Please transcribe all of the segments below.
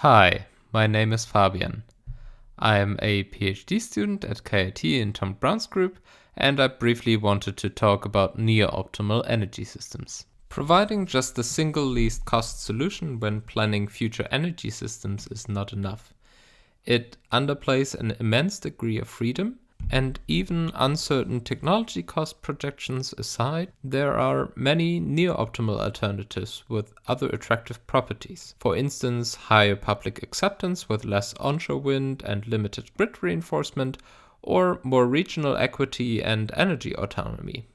Hi, my name is Fabian. I am a PhD student at KIT in Tom Brown's group, and I briefly wanted to talk about Neooptimal energy systems. Providing just a single least cost solution when planning future energy systems is not enough. It underplays an immense degree of freedom, and even uncertain technology cost projections aside, there are many neo-optimal alternatives with other attractive properties. For instance, higher public acceptance with less onshore wind and limited grid reinforcement, or more regional equity and energy autonomy.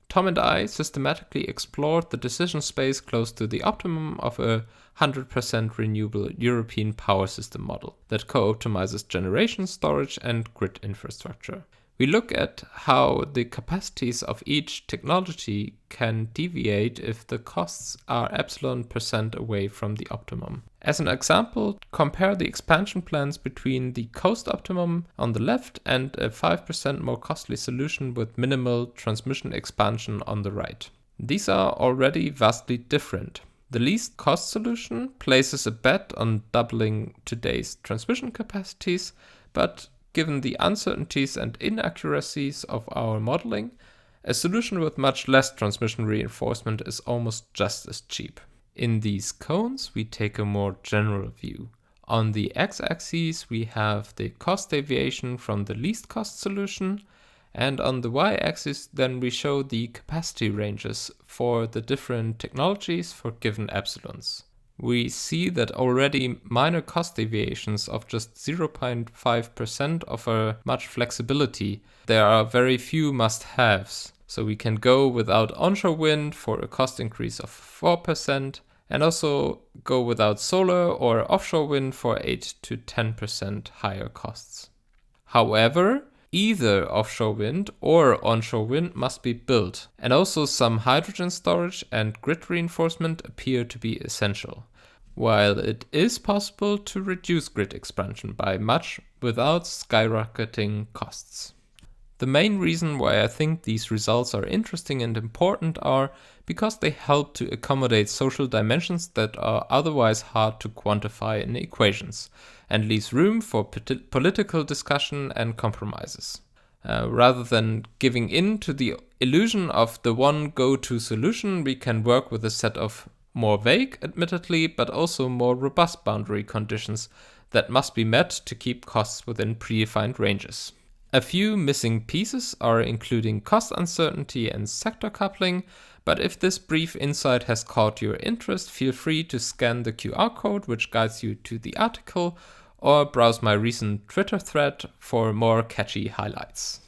Tom and I systematically explored the decision space close to the optimum of a 100% renewable European power system model that co-optimizes generation, storage, and grid infrastructure. We look at how the capacities of each technology can deviate if the costs are epsilon% away from the optimum. As an example, compare the expansion plans between the coast optimum on the left and a 5% more costly solution with minimal transmission expansion on the right. These are already vastly different. The least cost solution places a bet on doubling today's transmission capacities, but given the uncertainties and inaccuracies of our modeling, a solution with much less transmission reinforcement is almost just as cheap. In these cones, we take a more general view. On the x-axis, we have the cost deviation from the least cost solution, and on the y-axis, then we show the capacity ranges for the different technologies for given epsilons. We see that already minor cost deviations of just 0.5% offer much flexibility. There are very few must-haves, so we can go without onshore wind for a cost increase of 4%, and also go without solar or offshore wind for 8 to 10% higher costs. However, either offshore wind or onshore wind must be built, and also some hydrogen storage and grid reinforcement appear to be essential, while it is possible to reduce grid expansion by much without skyrocketing costs. The main reason why I think these results are interesting and important are because they help to accommodate social dimensions that are otherwise hard to quantify in equations, and leaves room for political discussion and compromises. Rather than giving in to the illusion of the one go-to solution, we can work with a set of more vague, admittedly, but also more robust boundary conditions that must be met to keep costs within predefined ranges. A few missing pieces are including cost uncertainty and sector coupling, but if this brief insight has caught your interest, feel free to scan the QR code which guides you to the article, or browse my recent Twitter thread for more catchy highlights.